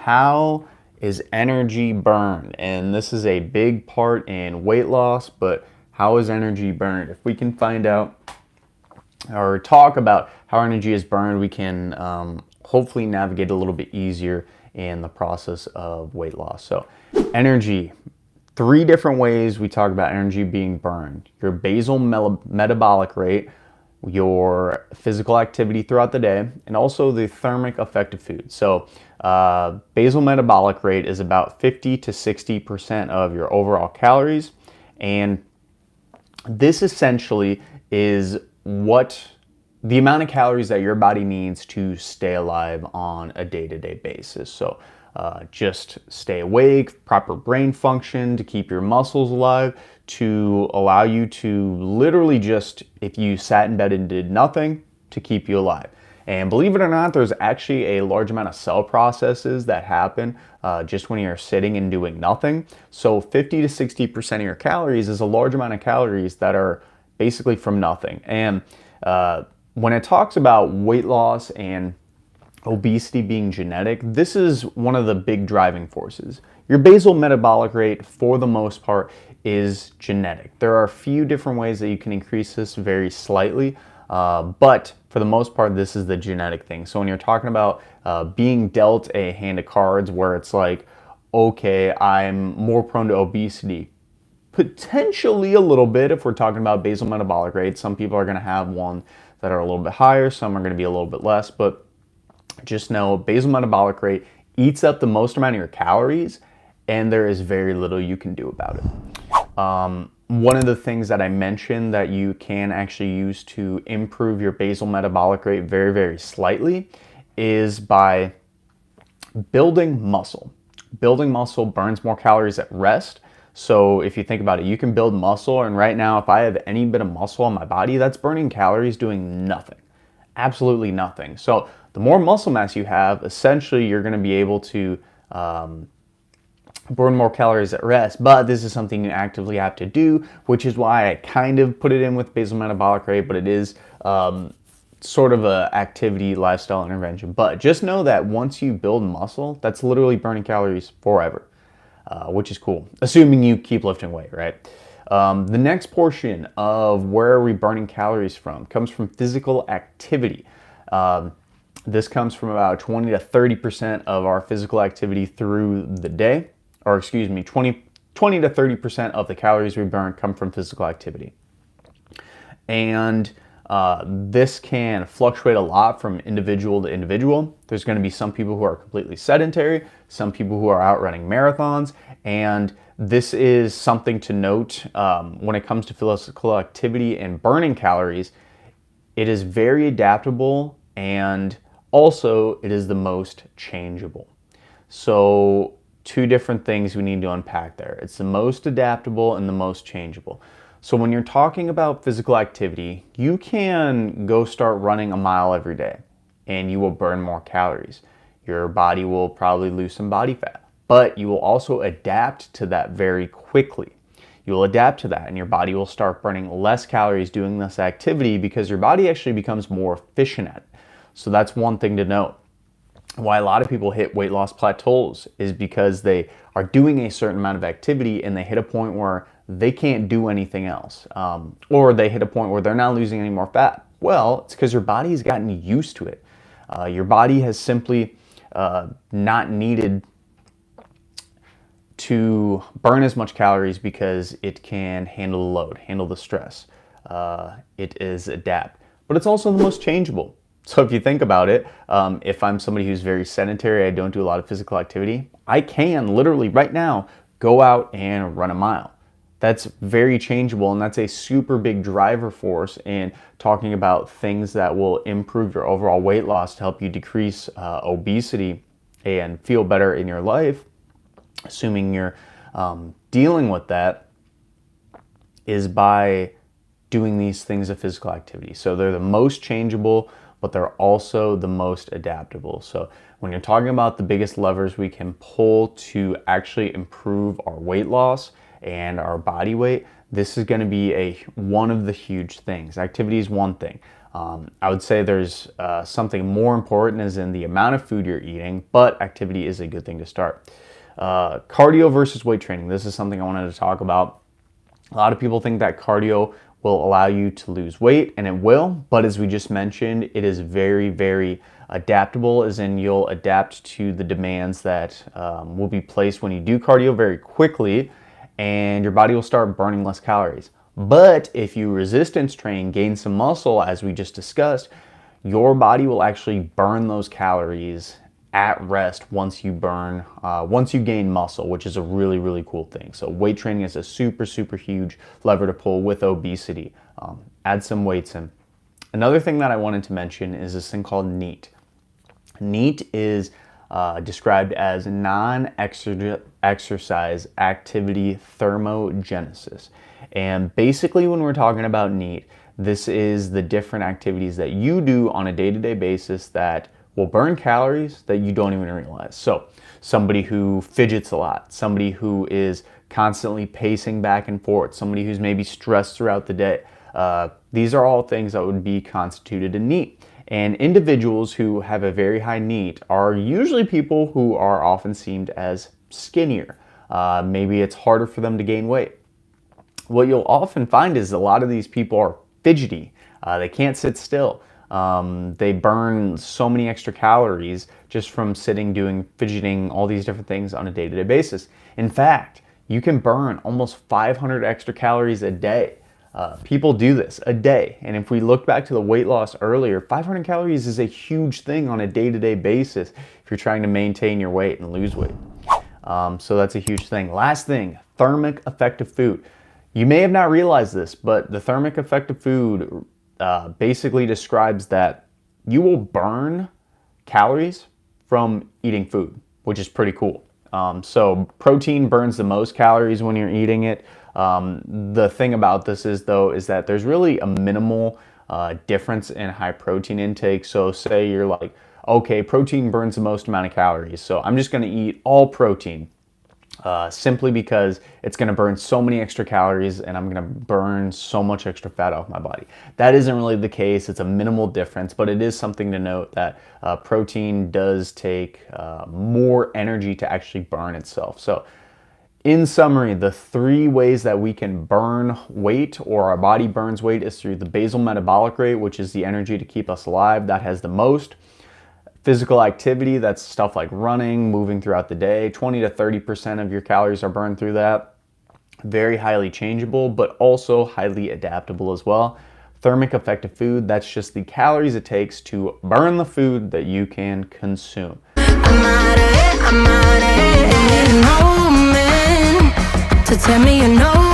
how is energy burned? And this is a big part in weight loss, but how is energy burned? If we can find out or talk about how energy is burned, we can hopefully navigate a little bit easier in the process of weight loss. So energy, three different ways we talk about energy being burned: your basal metabolic rate, your physical activity throughout the day, and also the thermic effect of food. So basal metabolic rate is about 50 to 60% of your overall calories, and this essentially is what the amount of calories that your body needs to stay alive on a day-to-day basis. So just stay awake, proper brain function, to keep your muscles alive, to allow you to literally just, if you sat in bed and did nothing, to keep you alive. And believe it or not, there's actually a large amount of cell processes that happen just when you're sitting and doing nothing. So 50 to 60% of your calories is a large amount of calories that are basically from nothing. And when it talks about weight loss and obesity being genetic, this is one of the big driving forces. Your basal metabolic rate, for the most part, is genetic. There are a few different ways that you can increase this very slightly, but for the most part, this is the genetic thing. So when you're talking about being dealt a hand of cards where it's like, okay, I'm more prone to obesity, potentially a little bit if we're talking about basal metabolic rate. Some people are going to have one that are a little bit higher, some are going to be a little bit less, but just know basal metabolic rate eats up the most amount of your calories, and there is very little you can do about it. One of the things that I mentioned that you can actually use to improve your basal metabolic rate very, very slightly is by building muscle. Building muscle burns more calories at rest. So if you think about it, you can build muscle, and right now, if I have any bit of muscle on my body, that's burning calories doing nothing. Absolutely nothing. So the more muscle mass you have, essentially you're going to be able to burn more calories at rest. But this is something you actively have to do, which is why I kind of put it in with basal metabolic rate, but it is sort of a activity lifestyle intervention. But just know that once you build muscle, that's literally burning calories forever, which is cool, assuming you keep lifting weight, right? The next portion of where are we burning calories from comes from physical activity. This comes from about 20 to 30% of our physical activity through the day, or excuse me, 20 to 30% of the calories we burn come from physical activity. And this can fluctuate a lot from individual to individual. There's going to be some people who are completely sedentary, some people who are out running marathons, and this is something to note when it comes to physical activity and burning calories. It is very adaptable, and also it is the most changeable. So two different things we need to unpack there. It's the most adaptable and the most changeable. So when you're talking about physical activity, you can go start running a mile every day and you will burn more calories. Your body will probably lose some body fat, but you will also adapt to that very quickly. You will adapt to that and your body will start burning less calories doing this activity because your body actually becomes more efficient at it. So that's one thing to note. Why a lot of people hit weight loss plateaus is because they are doing a certain amount of activity and they hit a point where they can't do anything else, or they hit a point where they're not losing any more fat. Well, it's because your body has gotten used to it. Your body has simply not needed to burn as much calories because it can handle the load, handle the stress. It is adapt, but it's also the most changeable. So if you think about it, if I'm somebody who's very sedentary, I don't do a lot of physical activity, I can literally right now go out and run a mile. That's very changeable, and that's a super big driver force in talking about things that will improve your overall weight loss to help you decrease obesity and feel better in your life, assuming you're dealing with that, is by doing these things of physical activity. So they're the most changeable, but they're also the most adaptable. So when you're talking about the biggest levers we can pull to actually improve our weight loss and our body weight, this is going to be one of the huge things. Activity is one thing. I would say there's something more important as in the amount of food you're eating, but activity is a good thing to start. Cardio versus weight training. This is something I wanted to talk about. A lot of people think that cardio will allow you to lose weight, and it will, but as we just mentioned, it is very, very adaptable, as in you'll adapt to the demands that will be placed when you do cardio very quickly, and your body will start burning less calories. But if you resistance train, gain some muscle, as we just discussed, your body will actually burn those calories at rest once you gain muscle, which is a really, really cool thing. So weight training is a super, super huge lever to pull with obesity. Add some weights in. Another thing that I wanted to mention is this thing called NEAT. NEAT is described as non-exercise activity thermogenesis. And basically when we're talking about NEAT, this is the different activities that you do on a day-to-day basis that will burn calories that you don't even realize. So somebody who fidgets a lot, somebody who is constantly pacing back and forth, somebody who's maybe stressed throughout the day. These are all things that would be constituted in NEAT. And individuals who have a very high NEAT are usually people who are often seen as skinnier. Maybe it's harder for them to gain weight. What you'll often find is a lot of these people are fidgety. They can't sit still. They burn so many extra calories just from sitting, doing, fidgeting, all these different things on a day-to-day basis. In fact, you can burn almost 500 extra calories a day. People do this a day. And if we look back to the weight loss earlier, 500 calories is a huge thing on a day-to-day basis if you're trying to maintain your weight and lose weight. So that's a huge thing. Last thing, thermic effective food. You may have not realized this, but the thermic effective food basically describes that you will burn calories from eating food, which is pretty cool. So protein burns the most calories when you're eating it. The thing about this is that there's really a minimal difference in high protein intake. So say you're like, okay, protein burns the most amount of calories, so I'm just gonna eat all protein. Simply because it's going to burn so many extra calories and I'm going to burn so much extra fat off my body. That isn't really the case. It's a minimal difference, but it is something to note that protein does take more energy to actually burn itself. So in summary, the 3 ways that we can burn weight, or our body burns weight, is through the basal metabolic rate, which is the energy to keep us alive. That has the most. Physical activity, that's stuff like running, moving throughout the day. 20 to 30% of your calories are burned through that. Very highly changeable, but also highly adaptable as well. Thermic effective food, that's just the calories it takes to burn the food that you can consume. I'm out of it, no man to tell me you know